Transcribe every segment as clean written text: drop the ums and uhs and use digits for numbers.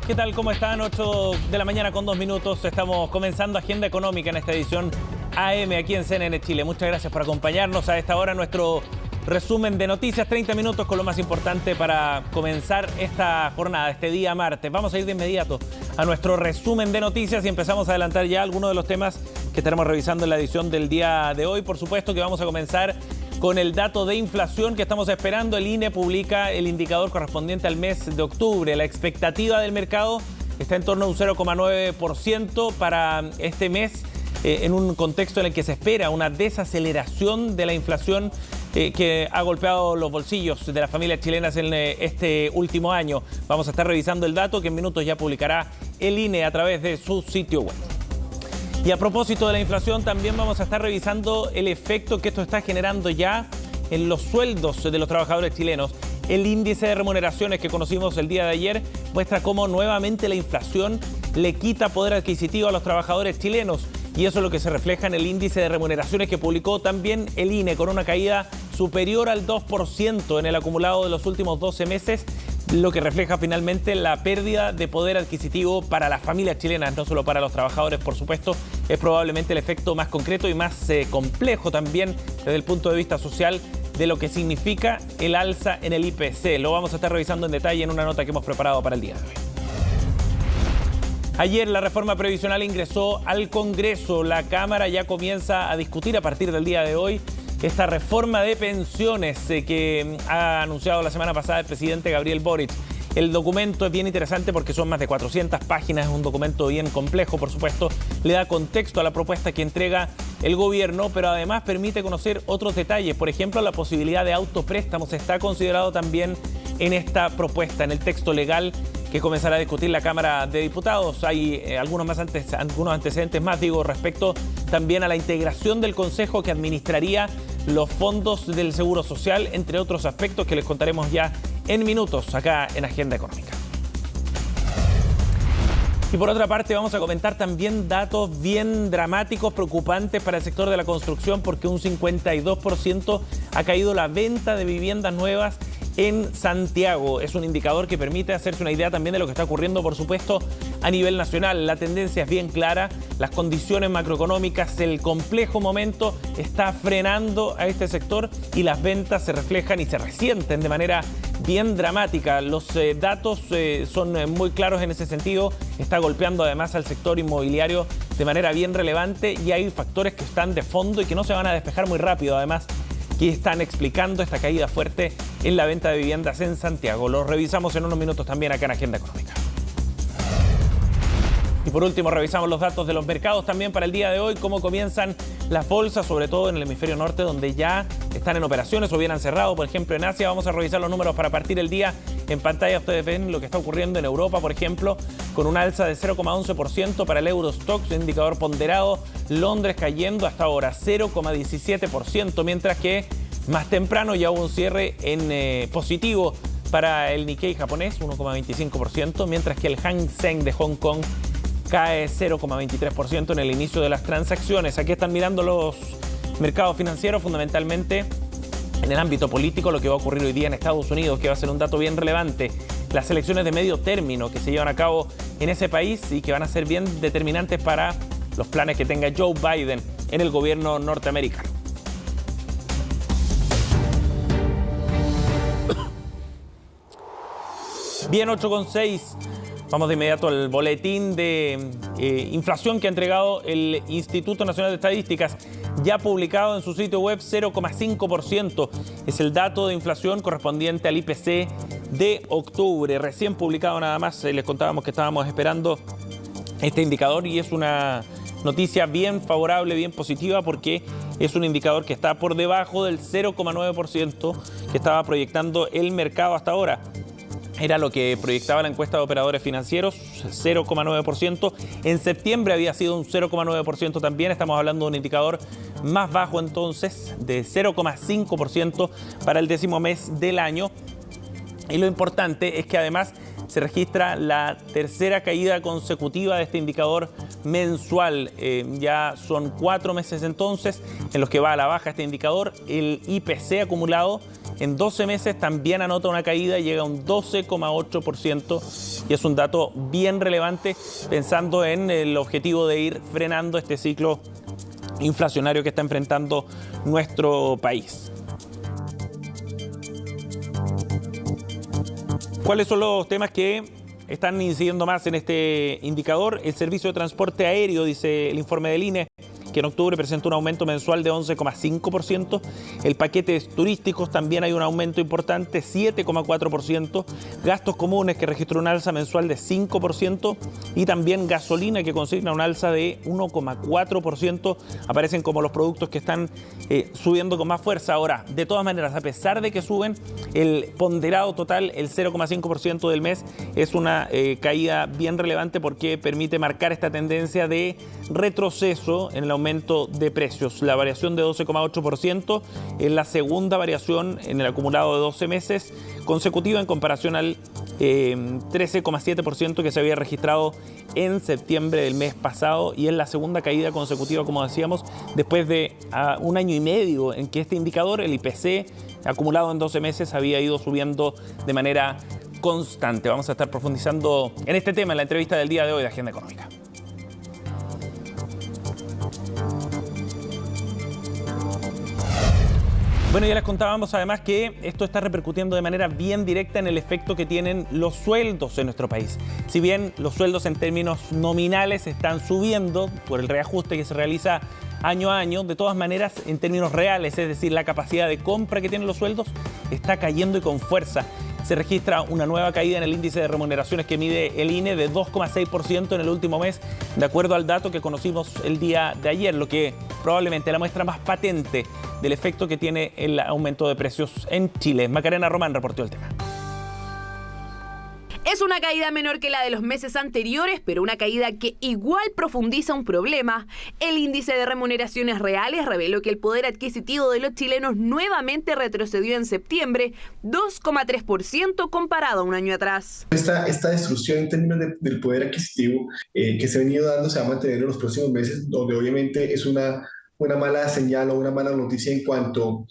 ¿Qué tal? ¿Cómo están? 8 de la mañana con 2 minutos. Estamos comenzando Agenda Económica en esta edición AM aquí en CNN Chile. Muchas gracias por acompañarnos a esta hora. Nuestro resumen de noticias, 30 minutos con lo más importante para comenzar esta jornada, este día martes. Vamos a ir de inmediato a nuestro resumen de noticias y empezamos a adelantar ya algunos de los temas que estaremos revisando en la edición del día de hoy. Por supuesto que vamos a comenzar con el dato de inflación que estamos esperando. El INE publica el indicador correspondiente al mes de octubre. La expectativa del mercado está en torno a un 0,9% para este mes, en un contexto en el que se espera una desaceleración de la inflación que ha golpeado los bolsillos de las familias chilenas en este último año. Vamos a estar revisando el dato que en minutos ya publicará el INE a través de su sitio web. Y a propósito de la inflación, también vamos a estar revisando el efecto que esto está generando ya en los sueldos de los trabajadores chilenos. El índice de remuneraciones que conocimos el día de ayer muestra cómo nuevamente la inflación le quita poder adquisitivo a los trabajadores chilenos. Y eso es lo que se refleja en el índice de remuneraciones que publicó también el INE, con una caída superior al 2% en el acumulado de los últimos 12 meses, lo que refleja finalmente la pérdida de poder adquisitivo para las familias chilenas, no solo para los trabajadores, por supuesto. Es probablemente el efecto más concreto y más complejo también desde el punto de vista social de lo que significa el alza en el IPC. Lo vamos a estar revisando en detalle en una nota que hemos preparado para el día de hoy. Ayer la reforma previsional ingresó al Congreso. La Cámara ya comienza a discutir a partir del día de hoy esta reforma de pensiones que ha anunciado la semana pasada el presidente Gabriel Boric. El documento es bien interesante porque son más de 400 páginas, es un documento bien complejo, por supuesto. Le da contexto a la propuesta que entrega el gobierno, pero además permite conocer otros detalles. Por ejemplo, la posibilidad de autopréstamos está considerado también en esta propuesta, en el texto legal que comenzará a discutir la Cámara de Diputados. Hay algunos antecedentes más, respecto también a la integración del Consejo que administraría los fondos del Seguro Social, entre otros aspectos que les contaremos ya en minutos acá en Agenda Económica. Y por otra parte vamos a comentar también datos bien dramáticos, preocupantes para el sector de la construcción, porque un 52% ha caído la venta de viviendas nuevas en Santiago. Es un indicador que permite hacerse una idea también de lo que está ocurriendo, por supuesto, a nivel nacional. La tendencia es bien clara, las condiciones macroeconómicas, el complejo momento está frenando a este sector y las ventas se reflejan y se resienten de manera bien dramática. Los datos son muy claros en ese sentido. Está golpeando además al sector inmobiliario de manera bien relevante y hay factores que están de fondo y que no se van a despejar muy rápido, además, que están explicando esta caída fuerte en la venta de viviendas en Santiago. Lo revisamos en unos minutos también acá en Agenda Económica. Y por último, revisamos los datos de los mercados también para el día de hoy, cómo comienzan las bolsas, sobre todo en el hemisferio norte, donde ya están en operaciones o bien han cerrado. Por ejemplo, en Asia vamos a revisar los números para partir el día. En pantalla ustedes ven lo que está ocurriendo en Europa, por ejemplo, con un alza de 0,11% para el Eurostoxx, indicador ponderado. Londres cayendo hasta ahora 0,17%, mientras que más temprano ya hubo un cierre en positivo para el Nikkei japonés, 1,25%, mientras que el Hang Seng de Hong Kong cae 0,23% en el inicio de las transacciones. Aquí están mirando los mercados financieros, fundamentalmente en el ámbito político, lo que va a ocurrir hoy día en Estados Unidos, que va a ser un dato bien relevante. Las elecciones de medio término que se llevan a cabo en ese país y que van a ser bien determinantes para los planes que tenga Joe Biden en el gobierno norteamericano. Bien, 8,6. Vamos de inmediato al boletín de inflación que ha entregado el Instituto Nacional de Estadísticas. Ya publicado en su sitio web, 0,5%. Es el dato de inflación correspondiente al IPC de octubre. Recién publicado nada más. Les contábamos que estábamos esperando este indicador y es una noticia bien favorable, bien positiva, porque es un indicador que está por debajo del 0,9% que estaba proyectando el mercado hasta ahora. Era lo que proyectaba la encuesta de operadores financieros, 0,9%. En septiembre había sido un 0,9% también. Estamos hablando de un indicador más bajo entonces, de 0,5% para el 10º mes del año. Y lo importante es que además se registra la tercera caída consecutiva de este indicador mensual. Ya son 4 meses entonces en los que va a la baja este indicador. El IPC acumulado en 12 meses también anota una caída, llega a un 12,8% y es un dato bien relevante pensando en el objetivo de ir frenando este ciclo inflacionario que está enfrentando nuestro país. ¿Cuáles son los temas que están incidiendo más en este indicador? El servicio de transporte aéreo, dice el informe del INE, que en octubre presentó un aumento mensual de 11,5%. El paquete turísticos también hay un aumento importante, 7,4%. Gastos comunes, que registró un alza mensual de 5%. Y también gasolina, que consigna un alza de 1,4%. Aparecen como los productos que están subiendo con más fuerza. Ahora, de todas maneras, a pesar de que suben, el ponderado total, el 0,5% del mes, es una caída bien relevante porque permite marcar esta tendencia de retroceso en el aumento de precios. La variación de 12,8% es la segunda variación en el acumulado de 12 meses consecutiva en comparación al 13,7% que se había registrado en septiembre del mes pasado, y es la segunda caída consecutiva, como decíamos, después de un año y medio en que este indicador, el IPC, acumulado en 12 meses, había ido subiendo de manera constante. Vamos a estar profundizando en este tema en la entrevista del día de hoy de Agenda Económica. Bueno, ya les contábamos además que esto está repercutiendo de manera bien directa en el efecto que tienen los sueldos en nuestro país. Si bien los sueldos en términos nominales están subiendo por el reajuste que se realiza año a año, de todas maneras, en términos reales, es decir, la capacidad de compra que tienen los sueldos, está cayendo y con fuerza. Se registra una nueva caída en el índice de remuneraciones que mide el INE de 2,6% en el último mes, de acuerdo al dato que conocimos el día de ayer, lo que probablemente es la muestra más patente del efecto que tiene el aumento de precios en Chile. Macarena Román reportó el tema. Es una caída menor que la de los meses anteriores, pero una caída que igual profundiza un problema. El índice de remuneraciones reales reveló que el poder adquisitivo de los chilenos nuevamente retrocedió en septiembre, 2,3% comparado a un año atrás. Esta destrucción en términos del poder adquisitivo que se ha venido dando se va a mantener en los próximos meses, donde obviamente es una mala señal o una mala noticia en cuanto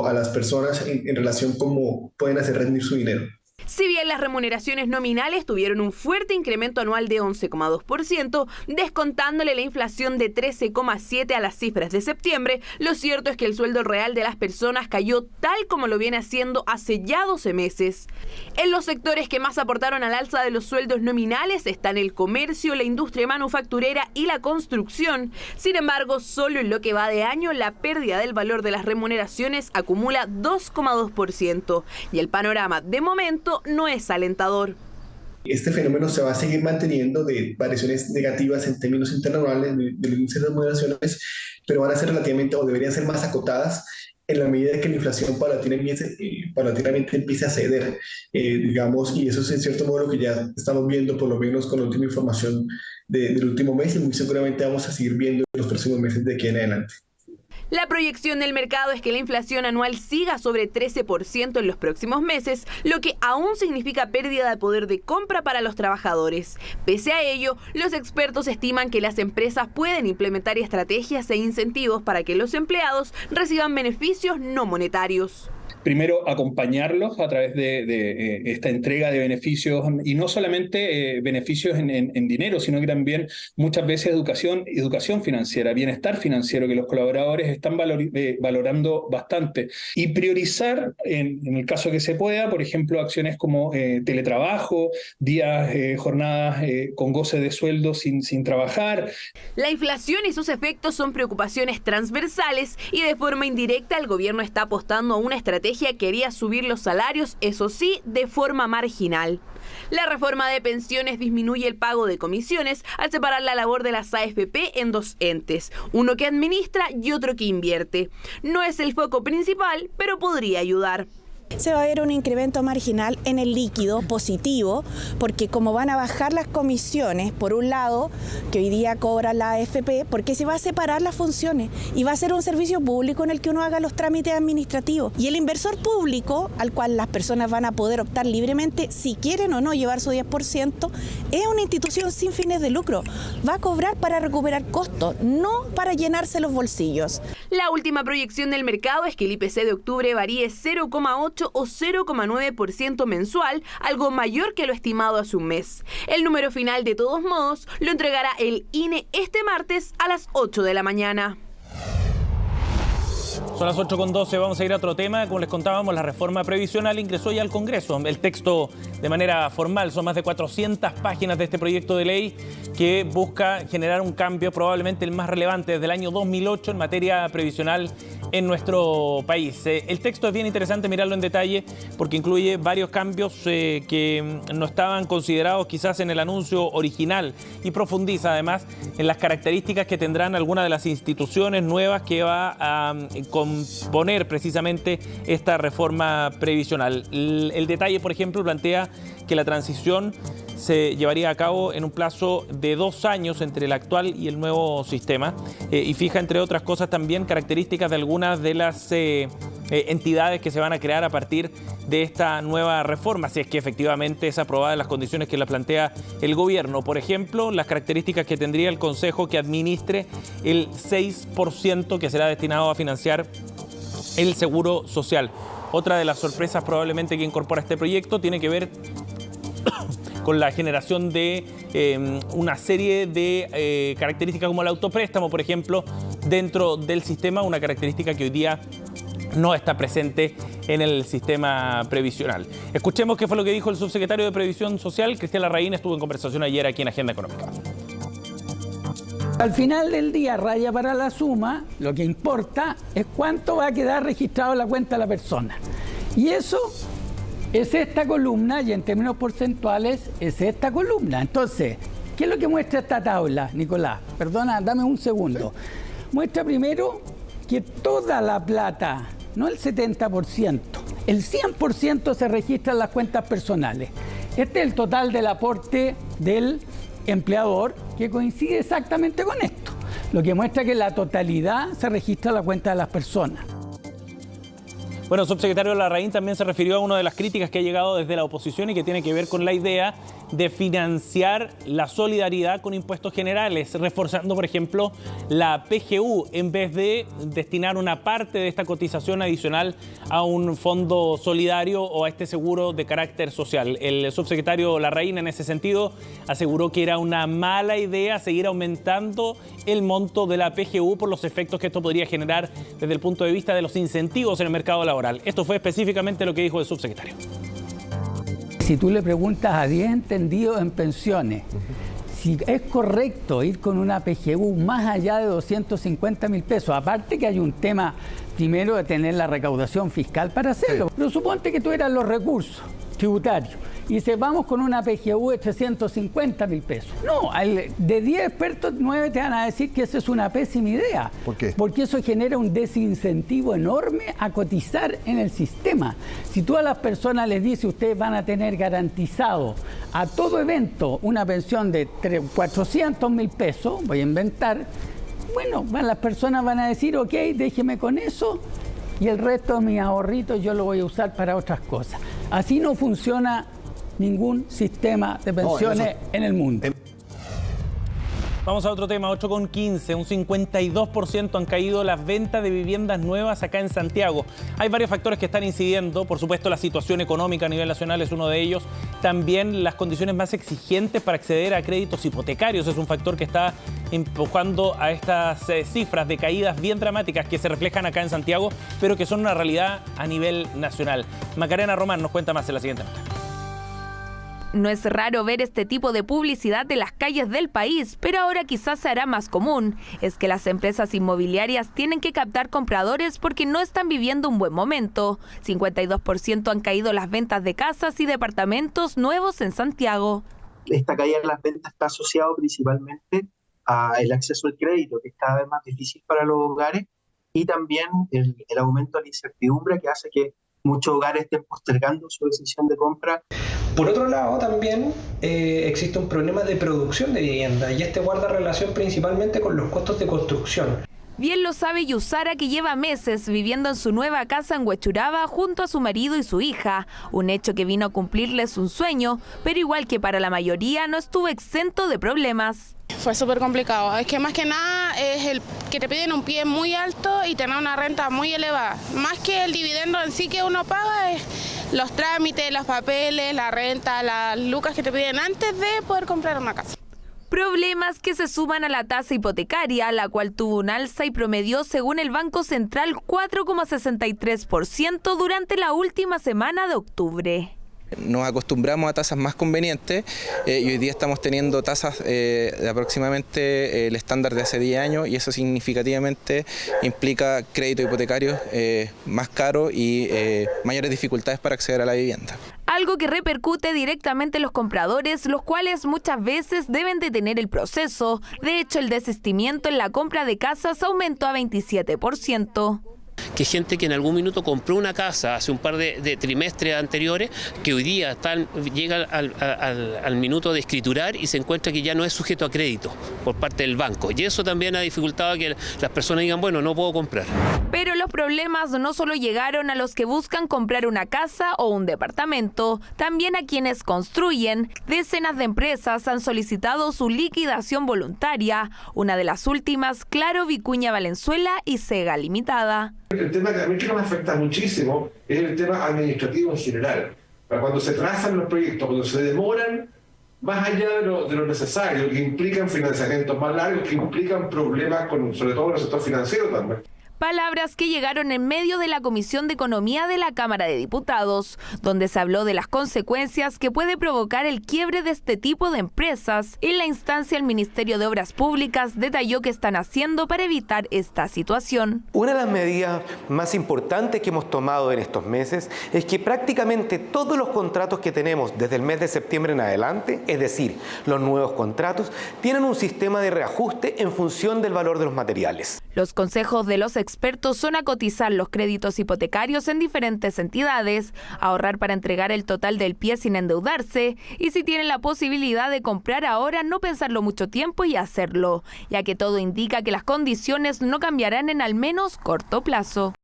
a las personas en relación a cómo pueden hacer rendir su dinero. Si bien las remuneraciones nominales tuvieron un fuerte incremento anual de 11,2%, descontándole la inflación de 13,7% a las cifras de septiembre, lo cierto es que el sueldo real de las personas cayó tal como lo viene haciendo hace ya 12 meses. En los sectores que más aportaron al alza de los sueldos nominales están el comercio, la industria manufacturera y la construcción. Sin embargo, solo en lo que va de año, la pérdida del valor de las remuneraciones acumula 2,2%. Y el panorama, de momento, no es alentador. Este fenómeno se va a seguir manteniendo de variaciones negativas en términos interanuales del índice de remuneraciones, pero van a ser relativamente o deberían ser más acotadas en la medida que la inflación paulatinamente empiece a ceder, digamos, y eso es en cierto modo lo que ya estamos viendo, por lo menos con la última información del último mes, y muy seguramente vamos a seguir viendo en los próximos meses de aquí en adelante. La proyección del mercado es que la inflación anual siga sobre 13% en los próximos meses, lo que aún significa pérdida de poder de compra para los trabajadores. Pese a ello, los expertos estiman que las empresas pueden implementar estrategias e incentivos para que los empleados reciban beneficios no monetarios. Primero, acompañarlos a través de esta entrega de beneficios, y no solamente beneficios en dinero, sino que también muchas veces educación financiera, bienestar financiero, que los colaboradores están valorando bastante. Y priorizar, en el caso que se pueda, por ejemplo, acciones como teletrabajo, días, jornadas con goce de sueldo sin trabajar. La inflación y sus efectos son preocupaciones transversales y de forma indirecta el gobierno está apostando a una estrategia que haría subir los salarios, eso sí, de forma marginal. La reforma de pensiones disminuye el pago de comisiones al separar la labor de las AFP en dos entes, uno que administra y otro que invierte. No es el foco principal, pero podría ayudar. Se va a ver un incremento marginal en el líquido positivo, porque como van a bajar las comisiones, por un lado, que hoy día cobra la AFP, porque se va a separar las funciones y va a ser un servicio público en el que uno haga los trámites administrativos. Y el inversor público, al cual las personas van a poder optar libremente, si quieren o no llevar su 10%, es una institución sin fines de lucro. Va a cobrar para recuperar costos, no para llenarse los bolsillos. La última proyección del mercado es que el IPC de octubre varíe 0,8 o 0,9% mensual, algo mayor que lo estimado hace un mes. El número final, de todos modos, lo entregará el INE este martes a las 8 de la mañana. Son las 8:12, vamos a ir a otro tema. Como les contábamos, la reforma previsional ingresó ya al Congreso. El texto de manera formal, son más de 400 páginas de este proyecto de ley que busca generar un cambio probablemente el más relevante desde el año 2008 en materia previsional en nuestro país. El texto es bien interesante mirarlo en detalle porque incluye varios cambios que no estaban considerados quizás en el anuncio original y profundiza además en las características que tendrán algunas de las instituciones nuevas que va a componer precisamente esta reforma previsional. El detalle, por ejemplo, plantea que la transición se llevaría a cabo en un plazo de 2 años entre el actual y el nuevo sistema y fija, entre otras cosas, también características de algunas de las entidades que se van a crear a partir de esta nueva reforma, si es que efectivamente es aprobada en las condiciones que la plantea el gobierno. Por ejemplo, las características que tendría el Consejo que administre el 6% que será destinado a financiar el seguro social. Otra de las sorpresas probablemente que incorpora este proyecto tiene que ver con la generación de una serie de características como el autopréstamo, por ejemplo, dentro del sistema, una característica que hoy día no está presente en el sistema previsional. Escuchemos qué fue lo que dijo el subsecretario de Previsión Social, Cristian Larraín, estuvo en conversación ayer aquí en Agenda Económica. Al final del día, raya para la suma, lo que importa es cuánto va a quedar registrado en la cuenta de la persona. Y eso es esta columna, y en términos porcentuales es esta columna. Entonces, ¿qué es lo que muestra esta tabla, Nicolás? Perdona, dame un segundo. Muestra primero que toda la plata, no el 70%, el 100% se registra en las cuentas personales. Este es el total del aporte del empleador, que coincide exactamente con esto, lo que muestra que la totalidad se registra en la cuenta de las personas. Bueno, el subsecretario Larraín también se refirió a una de las críticas que ha llegado desde la oposición y que tiene que ver con la idea de financiar la solidaridad con impuestos generales, reforzando, por ejemplo, la PGU, en vez de destinar una parte de esta cotización adicional a un fondo solidario o a este seguro de carácter social. El subsecretario Larraín, en ese sentido, aseguró que era una mala idea seguir aumentando el monto de la PGU por los efectos que esto podría generar desde el punto de vista de los incentivos en el mercado laboral. Esto fue específicamente lo que dijo el subsecretario. Si tú le preguntas a 10 entendidos en pensiones, si es correcto ir con una PGU más allá de 250.000 pesos, aparte que hay un tema primero de tener la recaudación fiscal para hacerlo, pero suponte que tú eras los recursos tributarios y dices, vamos con una PGU de 350.000 pesos. No, de 10 expertos, 9 te van a decir que esa es una pésima idea. ¿Por qué? Porque eso genera un desincentivo enorme a cotizar en el sistema. Si tú a las personas les dices, ustedes van a tener garantizado a todo evento una pensión de 400.000 pesos, voy a inventar, bueno, las personas van a decir, ok, déjeme con eso, y el resto de mis ahorritos yo lo voy a usar para otras cosas. Así no funciona ningún sistema de pensiones en el mundo. Vamos a otro tema, 8:15. Un 52% han caído las ventas de viviendas nuevas acá en Santiago. Hay varios factores que están incidiendo. Por supuesto, la situación económica a nivel nacional es uno de ellos. También las condiciones más exigentes para acceder a créditos hipotecarios es un factor que está empujando a estas cifras de caídas bien dramáticas que se reflejan acá en Santiago, pero que son una realidad a nivel nacional. Macarena Román nos cuenta más en la siguiente nota. No es raro ver este tipo de publicidad en las calles del país, pero ahora quizás se hará más común. Es que las empresas inmobiliarias tienen que captar compradores porque no están viviendo un buen momento. 52% han caído las ventas de casas y departamentos nuevos en Santiago. Esta caída en las ventas está asociado principalmente al acceso al crédito, que es cada vez más difícil para los hogares, y también el aumento de la incertidumbre que hace que muchos hogares estén postergando su decisión de compra. Por otro lado, también existe un problema de producción de vivienda y este guarda relación principalmente con los costos de construcción. Bien lo sabe Yusara, que lleva meses viviendo en su nueva casa en Huechuraba junto a su marido y su hija. Un hecho que vino a cumplirles un sueño, pero igual que para la mayoría no estuvo exento de problemas. Fue súper complicado. Es que más que nada es el que te piden un pie muy alto y tener una renta muy elevada. Más que el dividendo en sí que uno paga, es los trámites, los papeles, la renta, las lucas que te piden antes de poder comprar una casa. Problemas que se suman a la tasa hipotecaria, la cual tuvo un alza y promedió, según el Banco Central, 4,63% durante la última semana de octubre. Nos acostumbramos a tasas más convenientes y hoy día estamos teniendo tasas de aproximadamente el estándar de hace 10 años y eso significativamente implica créditos hipotecarios más caros y mayores dificultades para acceder a la vivienda. Algo que repercute directamente en los compradores, los cuales muchas veces deben detener el proceso. De hecho, el desistimiento en la compra de casas aumentó a 27%. Que gente que en algún minuto compró una casa hace un par de trimestres anteriores, que hoy día llega al minuto de escriturar y se encuentra que ya no es sujeto a crédito por parte del banco. Y eso también ha dificultado que las personas digan, bueno, no puedo comprar. Pero los problemas no solo llegaron a los que buscan comprar una casa o un departamento, también a quienes construyen. Decenas de empresas han solicitado su liquidación voluntaria. Una de las últimas, Claro, Vicuña Valenzuela y Sega Limitada. El tema que a mí nos afecta muchísimo es el tema administrativo en general. Cuando se trazan los proyectos, cuando se demoran más allá de lo necesario, que implican financiamientos más largos, que implican problemas sobre todo en el sector financiero también. Palabras que llegaron en medio de la Comisión de Economía de la Cámara de Diputados, donde se habló de las consecuencias que puede provocar el quiebre de este tipo de empresas. En la instancia, el Ministerio de Obras Públicas detalló qué están haciendo para evitar esta situación. Una de las medidas más importantes que hemos tomado en estos meses es que prácticamente todos los contratos que tenemos desde el mes de septiembre en adelante, es decir, los nuevos contratos, tienen un sistema de reajuste en función del valor de los materiales. Los consejos de los expertos son a cotizar los créditos hipotecarios en diferentes entidades, ahorrar para entregar el total del pie sin endeudarse y si tienen la posibilidad de comprar ahora, no pensarlo mucho tiempo y hacerlo, ya que todo indica que las condiciones no cambiarán en al menos corto plazo.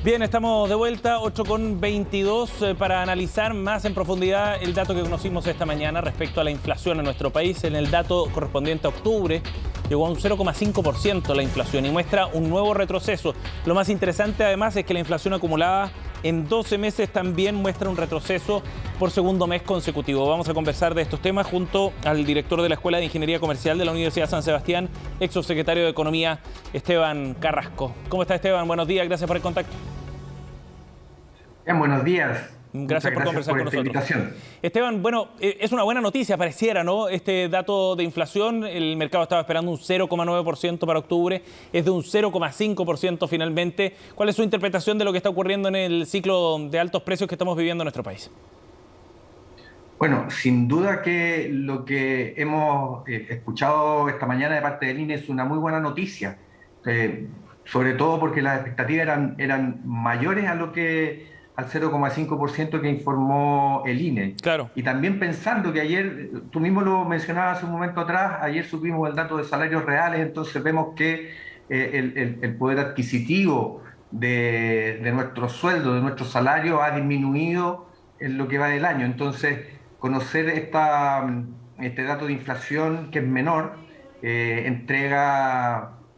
Bien, estamos de vuelta, 8:22, para analizar más en profundidad el dato que conocimos esta mañana respecto a la inflación en nuestro país. En el dato correspondiente a octubre llegó a un 0,5% la inflación y muestra un nuevo retroceso. Lo más interesante además es que la inflación acumulada en 12 meses también muestra un retroceso por segundo mes consecutivo. Vamos a conversar de estos temas junto al director de la Escuela de Ingeniería Comercial de la Universidad San Sebastián, ex subsecretario de Economía, Esteban Carrasco. ¿Cómo está, Esteban? Buenos días, gracias por el contacto. Bien, buenos días. Gracias por conversar con nosotros. Invitación. Esteban, bueno, es una buena noticia, pareciera, ¿no? Este dato de inflación, el mercado estaba esperando un 0,9% para octubre, es de un 0,5% finalmente. ¿Cuál es su interpretación de lo que está ocurriendo en el ciclo de altos precios que estamos viviendo en nuestro país? Bueno, sin duda que lo que hemos escuchado esta mañana de parte del INE es una muy buena noticia, sobre todo porque las expectativas eran mayores al 0,5% que informó el INE. Claro. Y también pensando que ayer, tú mismo lo mencionabas hace un momento atrás, ayer supimos el dato de salarios reales, entonces vemos que el poder adquisitivo de nuestros sueldos, de nuestros salarios ha disminuido en lo que va del año. Entonces, conocer este dato de inflación que es menor,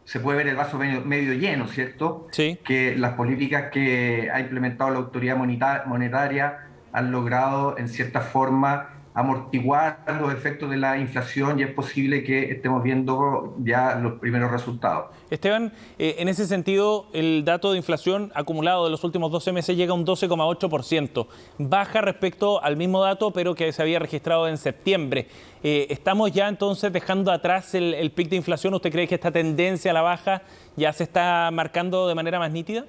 se puede ver el vaso medio lleno, ¿cierto? Sí. Que las políticas que ha implementado la autoridad monetaria han logrado, en cierta forma, amortiguar los efectos de la inflación y es posible que estemos viendo ya los primeros resultados. Esteban, en ese sentido, el dato de inflación acumulado de los últimos 12 meses llega a un 12,8%. Baja respecto al mismo dato, pero que se había registrado en septiembre. ¿Estamos ya entonces dejando atrás el pic de inflación? ¿Usted cree que esta tendencia a la baja ya se está marcando de manera más nítida?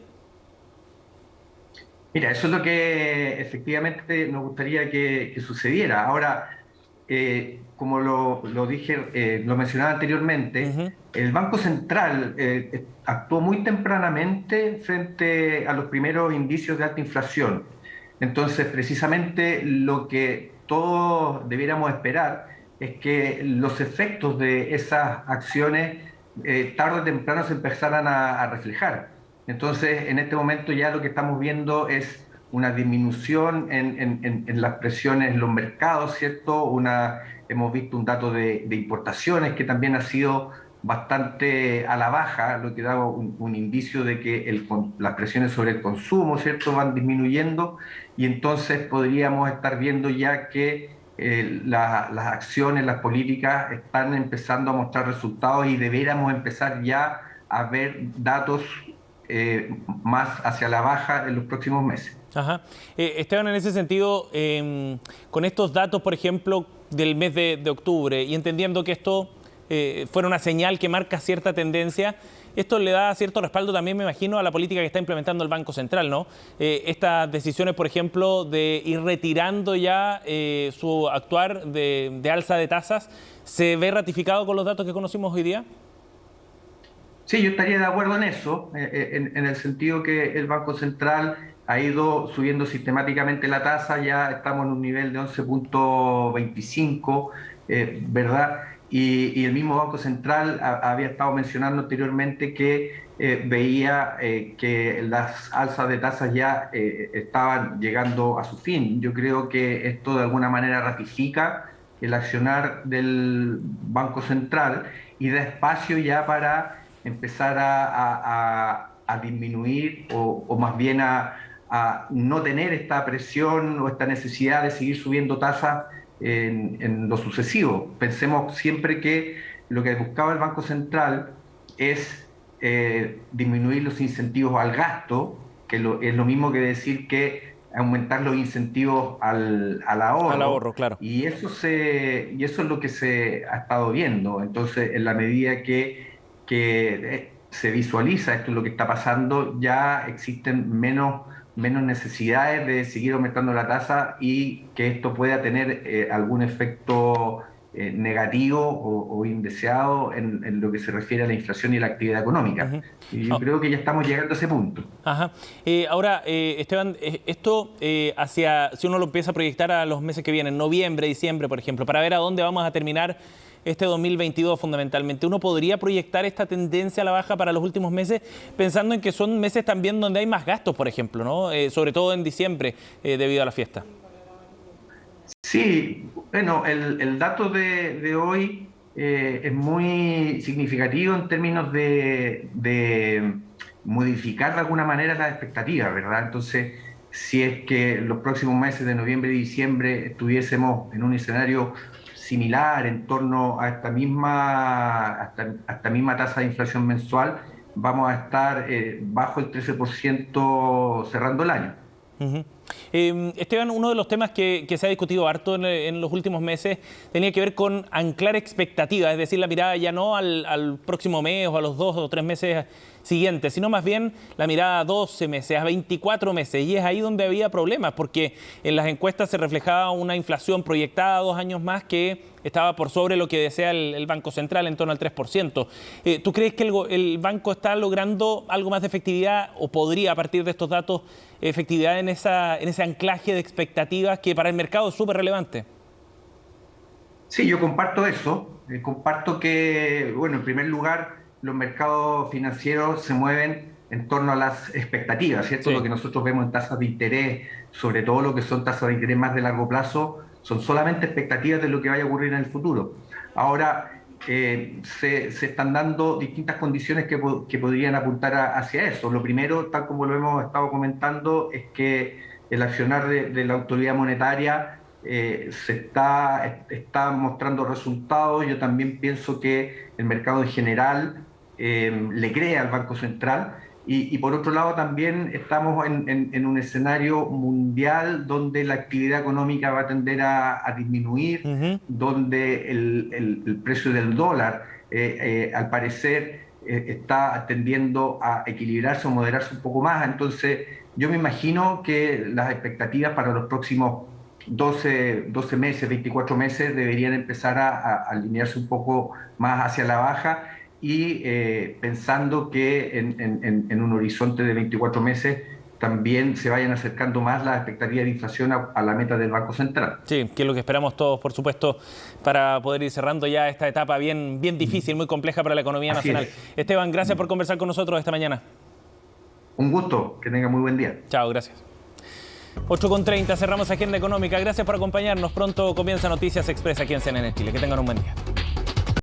Mira, eso es lo que efectivamente nos gustaría que sucediera. Ahora, como lo dije, lo mencionaba anteriormente, el Banco Central actuó muy tempranamente frente a los primeros indicios de alta inflación. Entonces, precisamente lo que todos debiéramos esperar es que los efectos de esas acciones tarde o temprano se empezaran a reflejar. Entonces, en este momento ya lo que estamos viendo es una disminución en las presiones en los mercados, ¿cierto? Hemos visto un dato de importaciones que también ha sido bastante a la baja, lo que da un indicio de que las presiones sobre el consumo, ¿cierto?, van disminuyendo, y entonces podríamos estar viendo ya que las acciones, las políticas están empezando a mostrar resultados y deberíamos empezar ya a ver datos más hacia la baja en los próximos meses. Ajá. Esteban, en ese sentido, con estos datos, por ejemplo, del mes de octubre, y entendiendo que esto fuera una señal que marca cierta tendencia, esto le da cierto respaldo también, me imagino, a la política que está implementando el Banco Central, ¿no? Estas decisiones, por ejemplo, de ir retirando ya su actuar de alza de tasas, ¿se ve ratificado con los datos que conocimos hoy día? Sí, yo estaría de acuerdo en eso, en el sentido que el Banco Central ha ido subiendo sistemáticamente la tasa, ya estamos en un nivel de 11.25, ¿verdad? Y el mismo Banco Central había estado mencionando anteriormente que veía que las alzas de tasas ya estaban llegando a su fin. Yo creo que esto de alguna manera ratifica el accionar del Banco Central y da espacio ya para empezar a disminuir o más bien a no tener esta presión o esta necesidad de seguir subiendo tasas en lo sucesivo. Pensemos siempre que lo que buscaba el Banco Central es disminuir los incentivos al gasto, que es lo mismo que decir que aumentar los incentivos al ahorro. Al ahorro, claro. Y eso es lo que se ha estado viendo. Entonces, en la medida que se visualiza esto es lo que está pasando, ya existen menos necesidades de seguir aumentando la tasa y que esto pueda tener algún efecto negativo o indeseado en lo que se refiere a la inflación y la actividad económica. Y yo creo que ya estamos llegando a ese punto. Ajá. Ahora, Esteban, esto si uno lo empieza a proyectar a los meses que vienen, noviembre, diciembre, por ejemplo, para ver a dónde vamos a terminar este 2022 fundamentalmente, ¿uno podría proyectar esta tendencia a la baja para los últimos meses, pensando en que son meses también donde hay más gastos, por ejemplo, ¿no? Sobre todo en diciembre, debido a la fiesta? Sí, bueno, el dato de hoy es muy significativo en términos de modificar de alguna manera las expectativas, ¿verdad? Entonces, si es que los próximos meses de noviembre y diciembre estuviésemos en un escenario similar, en torno a esta misma tasa de inflación mensual, vamos a estar bajo el 13% cerrando el año. Esteban, uno de los temas que se ha discutido harto en los últimos meses tenía que ver con anclar expectativas, es decir, la mirada ya no al próximo mes o a los 2 o 3 meses siguientes, sino más bien la mirada a 12 meses, a 24 meses. Y es ahí donde había problemas, porque en las encuestas se reflejaba una inflación proyectada a 2 años más que estaba por sobre lo que desea el Banco Central, en torno al 3%. ¿Tú crees que el banco está logrando algo más de efectividad o podría, a partir de estos datos, efectividad en ese anclaje de expectativas que para el mercado es súper relevante? Sí, yo comparto eso. Comparto que, bueno, en primer lugar, los mercados financieros se mueven en torno a las expectativas, ¿cierto? Sí. Lo que nosotros vemos en tasas de interés, sobre todo lo que son tasas de interés más de largo plazo, son solamente expectativas de lo que vaya a ocurrir en el futuro. Ahora, se están dando distintas condiciones que podrían apuntar hacia eso. Lo primero, tal como lo hemos estado comentando, es que el accionar de la autoridad monetaria se está mostrando resultados. Yo también pienso que el mercado en general le cree al Banco Central y por otro lado también estamos en un escenario mundial donde la actividad económica va a tender a disminuir, donde el precio del dólar al parecer está tendiendo a equilibrarse o moderarse un poco más. Entonces yo me imagino que las expectativas para los próximos 12 meses, 24 meses deberían empezar a alinearse un poco más hacia la baja y pensando que en un horizonte de 24 meses también se vayan acercando más las expectativas de inflación a la meta del Banco Central. Sí, que es lo que esperamos todos, por supuesto, para poder ir cerrando ya esta etapa bien difícil, muy compleja para la economía nacional. Esteban, gracias por conversar con nosotros esta mañana. Un gusto, que tenga muy buen día. Chao, gracias. 8:30, cerramos Agenda Económica. Gracias por acompañarnos. Pronto comienza Noticias Express aquí en CNN Chile. Que tengan un buen día.